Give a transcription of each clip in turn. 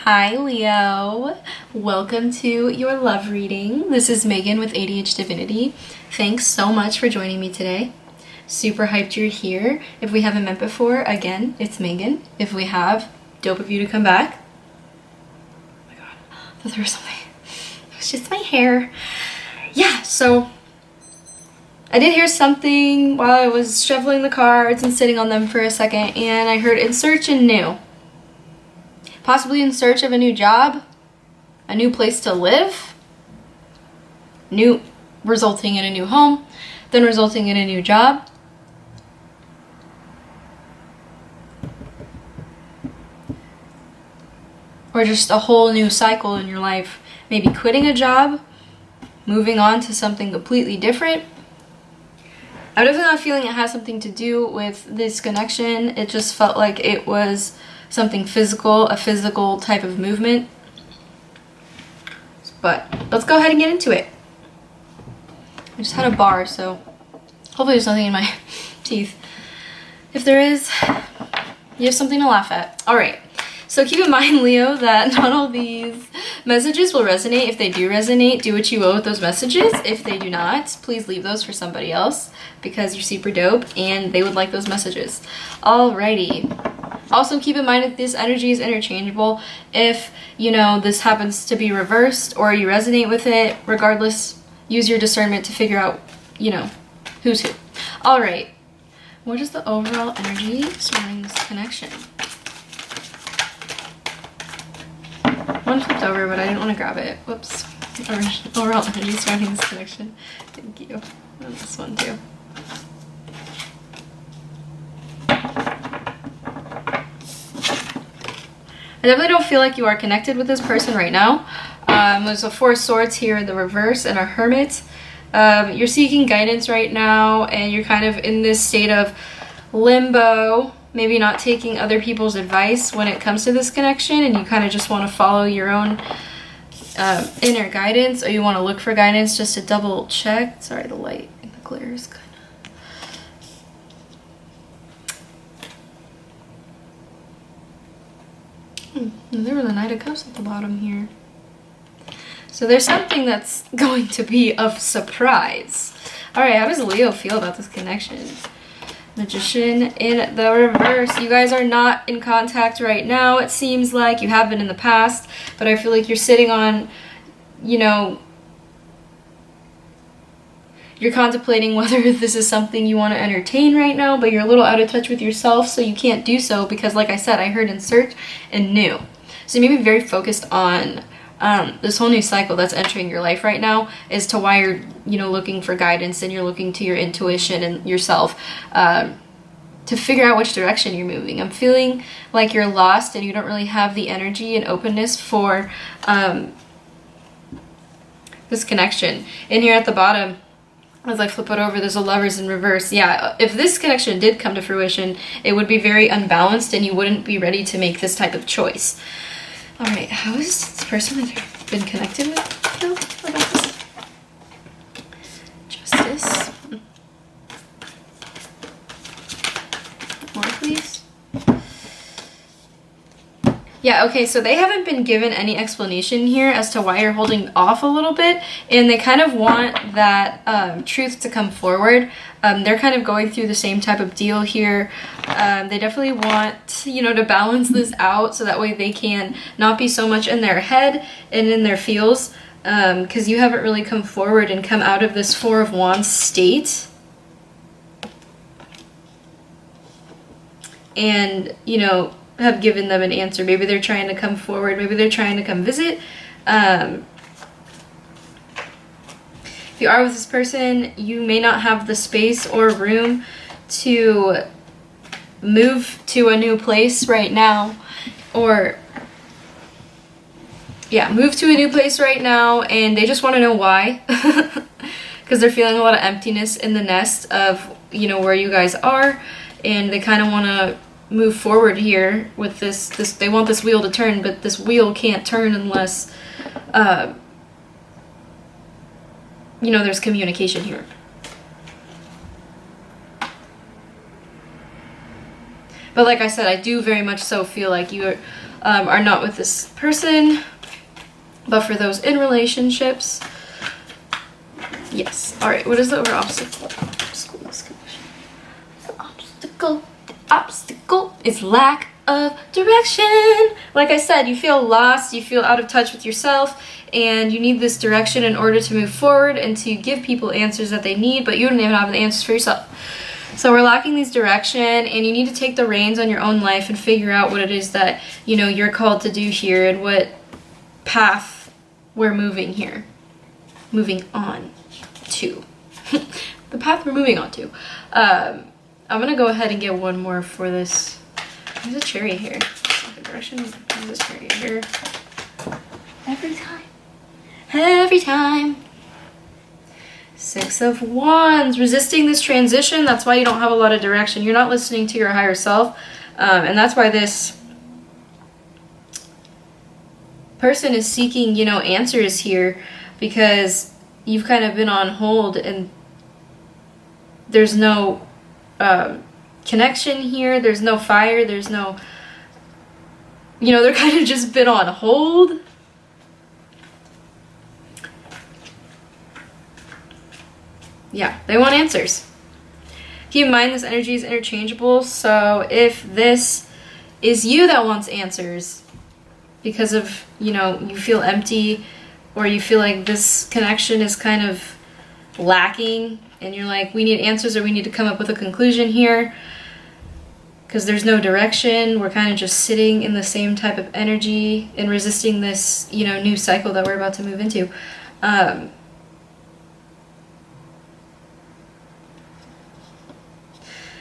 Hi Leo, welcome to your love reading. This is Megan with ADH Divinity. Thanks so much for joining me today. Super hyped you're here. If we haven't met before, again, it's Megan. If we have, dope of you to come back. Oh my god, I thought there was something. It was just my hair. Yeah, so I did hear something while I was shuffling the cards and sitting on them for a second, and I heard in search and new. Possibly in search of a new job, a new place to live, resulting in a new home, then resulting in a new job. Or just a whole new cycle in your life. Maybe quitting a job, moving on to something completely different. I'm definitely not feeling it has something to do with this connection. It just felt like it was something physical, a physical type of movement. But let's go ahead and get into it. I just had a bar, so hopefully there's nothing in my teeth. If there is, you have something to laugh at. All right. So keep in mind, Leo, that not all these messages will resonate. If they do resonate, do what you will with those messages. If they do not, please leave those for somebody else because you're super dope and they would like those messages. Alrighty. Also keep in mind that this energy is interchangeable. If, this happens to be reversed or you resonate with it, regardless, use your discernment to figure out, who's who. Alright. What is the overall energy surrounding this connection? One flipped over, but I didn't want to grab it. Whoops. Overall energy surrounding this connection. Thank you. And this one too. I definitely don't feel like you are connected with this person right now. There's a Four of Swords here in the reverse and a Hermit. You're seeking guidance right now and you're kind of in this state of limbo, maybe not taking other people's advice when it comes to this connection, and you kind of just want to follow your own inner guidance, or you want to look for guidance just to double check. Sorry, the light and the glare is kind of... There was a Knight of Cups at the bottom here. So there's something that's going to be of surprise. Alright, how does Leo feel about this connection? Magician in the reverse. You guys are not in contact right now. It seems like you have been in the past, but I feel like you're sitting on, you're contemplating whether this is something you want to entertain right now, but you're a little out of touch with yourself, so you can't do so because, like I said, I heard in search and new. So you may be very focused on this whole new cycle that's entering your life right now as to why you're, looking for guidance and you're looking to your intuition and yourself to figure out which direction you're moving. I'm feeling like you're lost and you don't really have the energy and openness for this connection. In here at the bottom, as I flip it over, there's a Lovers in reverse. Yeah, if this connection did come to fruition, it would be very unbalanced and you wouldn't be ready to make this type of choice. All right, how is this person that you've been connected with feel about this? Justice. More, please. Yeah, okay, so they haven't been given any explanation here as to why you're holding off a little bit, and they kind of want that truth to come forward. They're kind of going through the same type of deal here. They definitely want, to balance this out so that way they can not be so much in their head and in their feels, because you haven't really come forward and come out of this Four of Wands state. And, have given them an answer. Maybe they're trying to come forward. Maybe they're trying to come visit. If you are with this person, you may not have the space or room to move to a new place right now. Or, move to a new place right now, and they just want to know why. Because they're feeling a lot of emptiness in the nest of, where you guys are. And they kind of want to move forward here with this they want this wheel to turn, but this wheel can't turn unless there's communication here. But like I said, I do very much so feel like you are not with this person, but for those in relationships, yes. All right, what is the overall obstacle? The obstacle is lack of direction. Like I said, you feel lost, you feel out of touch with yourself, and you need this direction in order to move forward and to give people answers that they need, but you don't even have the answers for yourself. So we're lacking these direction, and you need to take the reins on your own life and figure out what it is that, you know, you're called to do here and what path we're moving here. Moving on to. The path we're moving on to. I'm gonna go ahead and get one more for this. There's a cherry here. Direction. There's a cherry here. Every time. Every time. 6 of Wands. Resisting this transition. That's why you don't have a lot of direction. You're not listening to your higher self. And that's why this person is seeking, you know, answers here, because you've kind of been on hold and there's no connection here. There's no fire. There's no, you know, they're kind of just been on hold. Yeah, they want answers. Keep in mind this energy is interchangeable, so if this is you that wants answers because of, you know, you feel empty or you feel like this connection is kind of lacking and you're like, we need answers or we need to come up with a conclusion here because there's no direction, we're kind of just sitting in the same type of energy and resisting this, you know, new cycle that we're about to move into.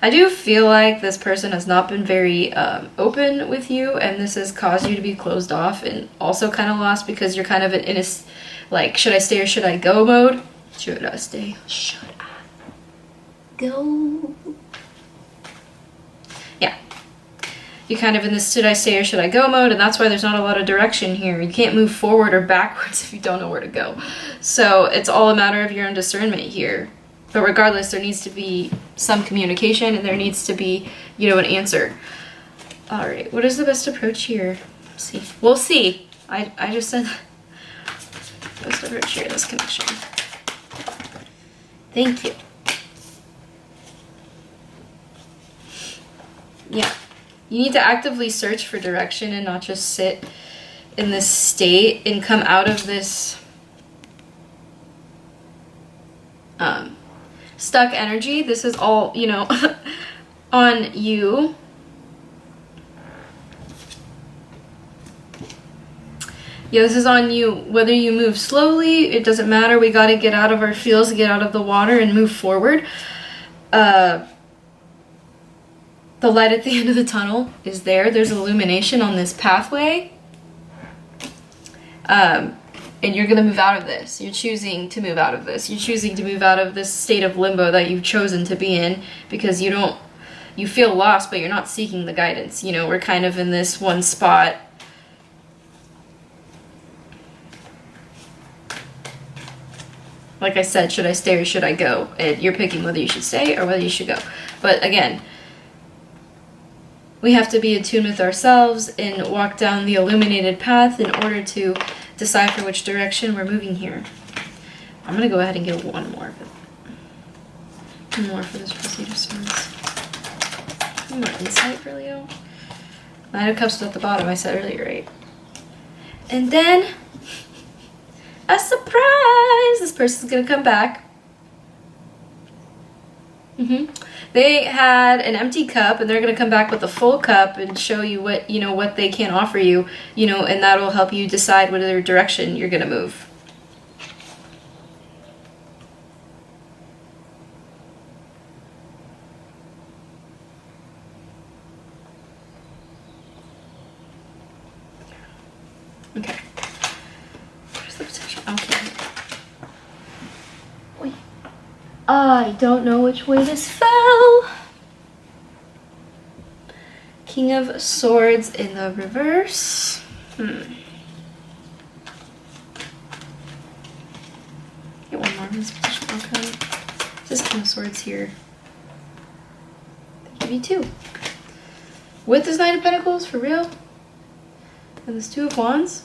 I do feel like this person has not been very open with you, and this has caused you to be closed off and also kind of lost because you're kind of in a, like, should I stay or should I go mode? Should I stay? Should I go? Yeah. You're kind of in this should I stay or should I go mode, and that's why there's not a lot of direction here. You can't move forward or backwards if you don't know where to go. So it's all a matter of your own discernment here. But regardless, there needs to be some communication and there needs to be, you know, an answer. All right, what is the best approach here? Let's see. We'll see. I just said best approach here, this connection. Thank you. Yeah. You need to actively search for direction and not just sit in this state and come out of this stuck energy. This is all, you know, on you. Yeah, this is on you. Whether you move slowly, it doesn't matter. We got to get out of our feels, get out of the water and move forward. The light at the end of the tunnel is there. There's illumination on this pathway. And you're going to move out of this. You're choosing to move out of this. You're choosing to move out of this state of limbo that you've chosen to be in because you feel lost, but you're not seeking the guidance. You know, we're kind of in this one spot. Like I said, should I stay or should I go? And you're picking whether you should stay or whether you should go. But again, we have to be attuned with ourselves and walk down the illuminated path in order to decipher which direction we're moving here. I'm going to go ahead and get one more for this Procedure Swords. More insight for Leo. Nine of Cups is at the bottom, I said earlier, right? And then, a surprise! This person's going to come back. They had an empty cup and they're going to come back with a full cup and show you what, you know, what they can offer you, you know, and that'll help you decide what other direction you're going to move. Okay. Where's the potential? Okay. Wait. I don't know which way this fell. King of Swords in the reverse. Get one more. Okay. Just King of Swords here. Give you two. With this Nine of Pentacles, for real? And this Two of Wands.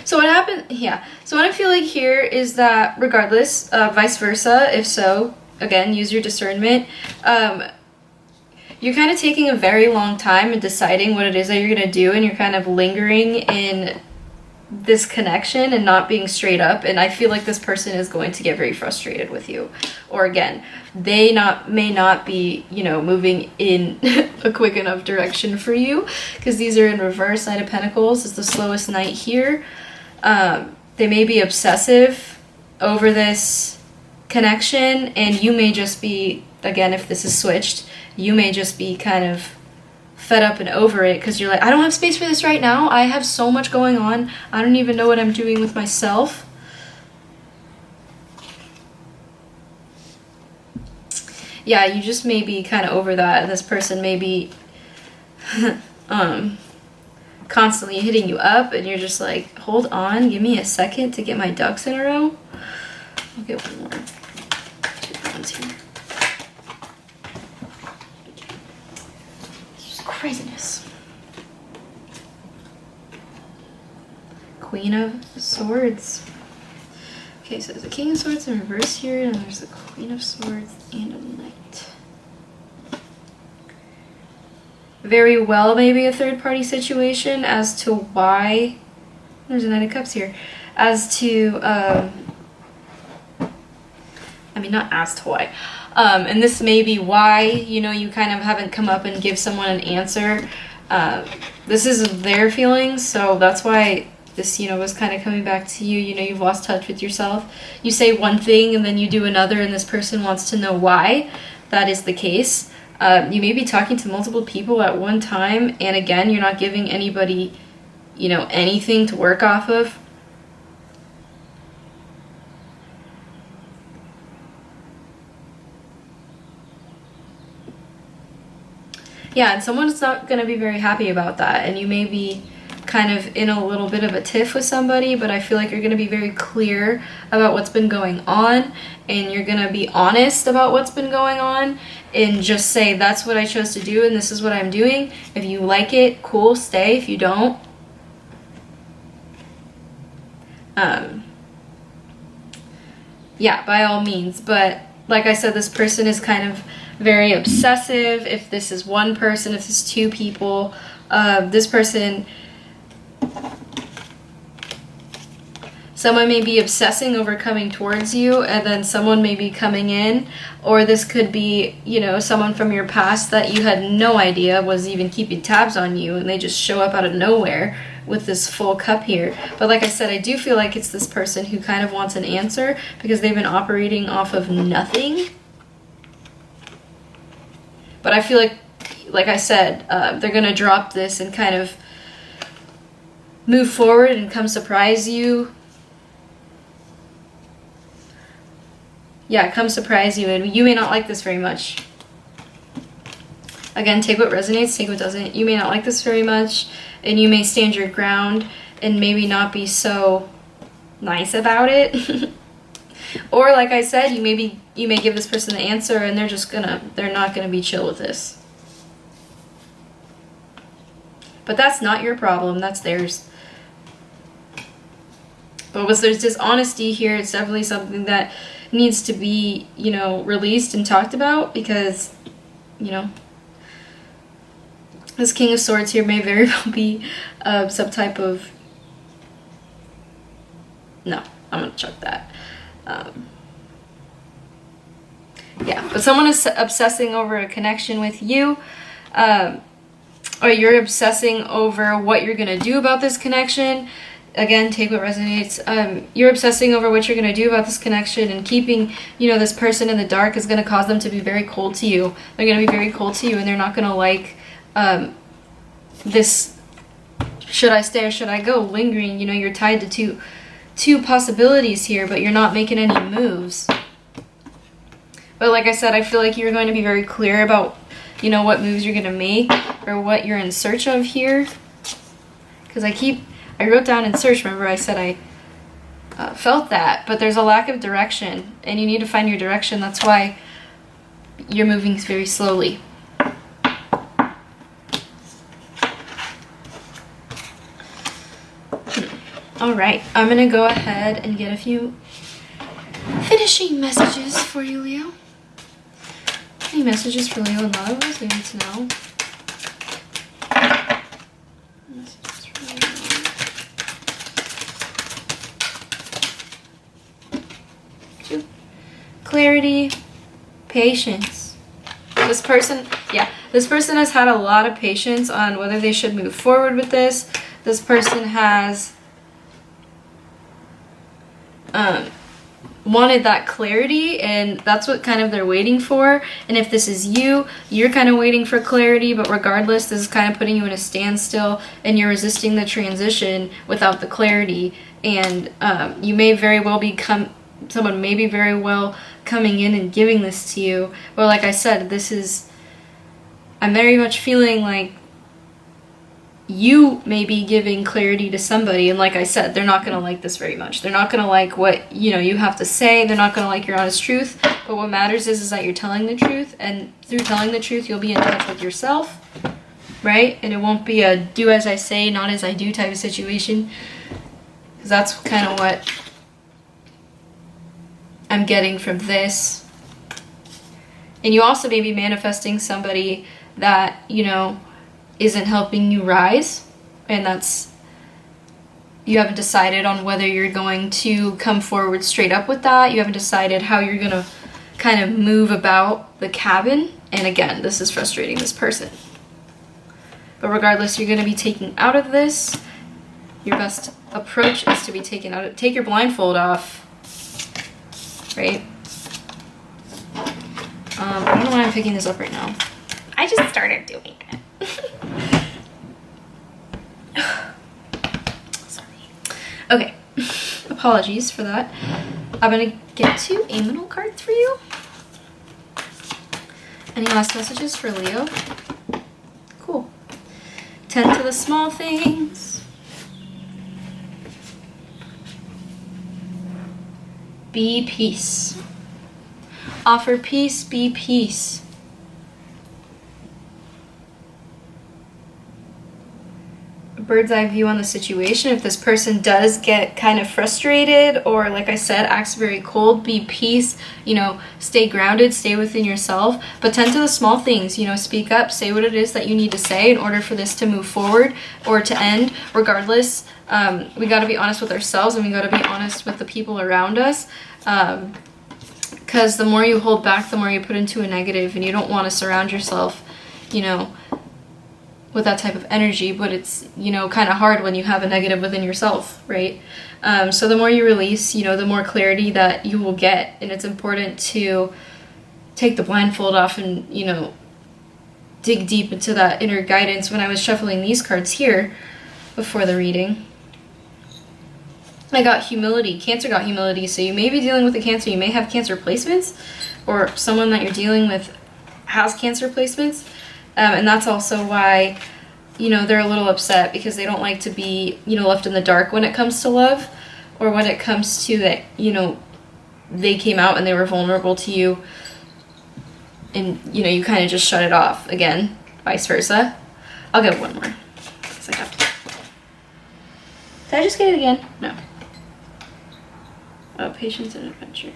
So what happened, yeah. So what I feel like here is that regardless, vice versa, if so, again, use your discernment. You're kind of taking a very long time in deciding what it is that you're going to do, and you're kind of lingering in this connection and not being straight up. And I feel like this person is going to get very frustrated with you. Or again, they may not be, you know, moving in a quick enough direction for you, because these are in reverse. Knight of Pentacles is the slowest knight here. They may be obsessive over this connection, and you may just be, again, if this is switched, you may just be kind of fed up and over it, because you're like, I don't have space for this right now. I have so much going on. I don't even know what I'm doing with myself. Yeah, you just may be kind of over that. This person may be constantly hitting you up, and you're just like, hold on, give me a second to get my ducks in a row. I'll get one more. 2 ones here. Just craziness. Queen of Swords. Okay, so there's a King of Swords in reverse here, and there's a Queen of Swords and a Knight. Very well, maybe a third-party situation as to why. There's a Knight of Cups here. As to, I mean, not as to why. And this may be why, you know, you kind of haven't come up and give someone an answer. This is their feelings, so that's why this, you know, was kind of coming back to you. You know, you've lost touch with yourself. You say one thing and then you do another, and this person wants to know why that is the case. You may be talking to multiple people at one time, and again, you're not giving anybody, you know, anything to work off of. Yeah, and someone's not going to be very happy about that, and you may be kind of in a little bit of a tiff with somebody, but I feel like you're going to be very clear about what's been going on, and you're going to be honest about what's been going on, and just say, that's what I chose to do, and this is what I'm doing. If you like it, cool, stay. If you don't, yeah, by all means. But like I said, this person is kind of very obsessive. If this is one person, if this is two people, this person, someone may be obsessing over coming towards you, and then someone may be coming in, or this could be, you know, someone from your past that you had no idea was even keeping tabs on you, and they just show up out of nowhere with this full cup here. But like I said, I do feel like it's this person who kind of wants an answer, because they've been operating off of nothing. But I feel like I said, they're going to drop this and kind of move forward and come surprise you. Yeah, come surprise you, and you may not like this very much. Again, take what resonates, take what doesn't. You may not like this very much, and you may stand your ground and maybe not be so nice about it. Or like I said, you may give this person the answer, and they're not gonna be chill with this. But that's not your problem, that's theirs. But once there's dishonesty here, it's definitely something that needs to be, you know, released and talked about, because, you know, this King of Swords here may very well be some type of, no, I'm gonna chuck that. Yeah, but someone is obsessing over a connection with you, or you're obsessing over what you're gonna do about this connection. Again, take what resonates. You're obsessing over what you're going to do about this connection, and keeping, you know, this person in the dark is going to cause them to be very cold to you. They're going to be very cold to you, and they're not going to like this should I stay or should I go lingering. You know, you're tied to two possibilities here, but you're not making any moves. But like I said, I feel like you're going to be very clear about, you know, what moves you're going to make or what you're in search of here. Because I wrote down in search, remember I said I felt that, but there's a lack of direction, and you need to find your direction. That's why you're moving very slowly. All right, I'm gonna go ahead and get a few finishing messages for you, Leo. Any messages for Leo and love we need to know? Messages for Leo. 2. Clarity, patience. This person has had a lot of patience on whether they should move forward with this. This person has wanted that clarity, and that's what kind of they're waiting for. And if this is you, you're kind of waiting for clarity, but regardless, this is kind of putting you in a standstill, and you're resisting the transition without the clarity. And you may very well someone may be very well coming in and giving this to you. But like I said, I'm very much feeling like you may be giving clarity to somebody, and like I said, they're not going to like this very much. They're not going to like what you have to say. They're not going to like your honest truth. But what matters is that you're telling the truth, and through telling the truth, you'll be in touch with yourself, right? And it won't be a do as I say, not as I do type of situation, because that's kind of what I'm getting from this. And you also may be manifesting somebody that isn't helping you rise, and you haven't decided on whether you're going to come forward straight up with that. You haven't decided how you're gonna kind of move about the cabin, and again, this is frustrating this person. But regardless, you're gonna be taken out of this. Your best approach is to be taken out of, take your blindfold off, right? I don't know why I'm picking this up right now. I just started doing it. Sorry. Okay. Apologies for that. I'm gonna get 2 aminal cards for you. Any last messages for Leo? Cool. Tend to the small things. Be peace. Offer peace, be peace. Bird's eye view on the situation. If this person does get kind of frustrated, or like I said, acts very cold, be peace, stay grounded, stay within yourself, but tend to the small things, speak up, say what it is that you need to say in order for this to move forward or to end. Regardless, we got to be honest with ourselves, and we got to be honest with the people around us, because the more you hold back, the more you put into a negative, and you don't want to surround yourself, with that type of energy. But it's kind of hard when you have a negative within yourself, right? So the more you release, the more clarity that you will get, and it's important to take the blindfold off and dig deep into that inner guidance. When I was shuffling these cards here before the reading, I got humility. Cancer got humility. So you may be dealing with a Cancer, you may have Cancer placements, or someone that you're dealing with has Cancer placements. And that's also why, they're a little upset, because they don't like to be, left in the dark when it comes to love, or when it comes to that, they came out and they were vulnerable to you, and, you kind of just shut it off. Again, vice versa. I'll get one more, because I have to. Did I just get it again? No. Oh, patience and adventure.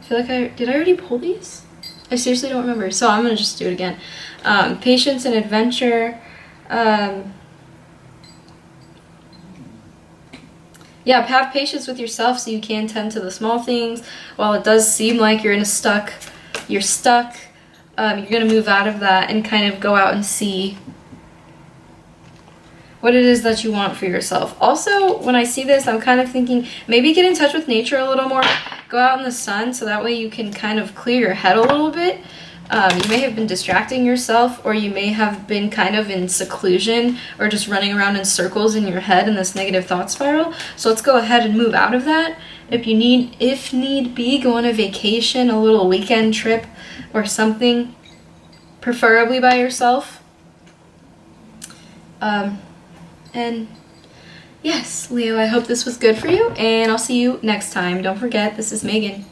I feel like did I already pull these? I seriously don't remember, so I'm gonna just do it again. Patience and adventure. Yeah, have patience with yourself so you can tend to the small things. While it does seem like you're stuck, you're gonna move out of that and kind of go out and see what it is that you want for yourself. Also, when I see this, I'm kind of thinking maybe get in touch with nature a little more. Go out in the sun, so that way you can kind of clear your head a little bit. You may have been distracting yourself, or you may have been kind of in seclusion, or just running around in circles in your head in this negative thought spiral. So let's go ahead and move out of that. If need be, go on a vacation, a little weekend trip or something, preferably by yourself. And yes, Leo, I hope this was good for you, and I'll see you next time. Don't forget, this is Megan.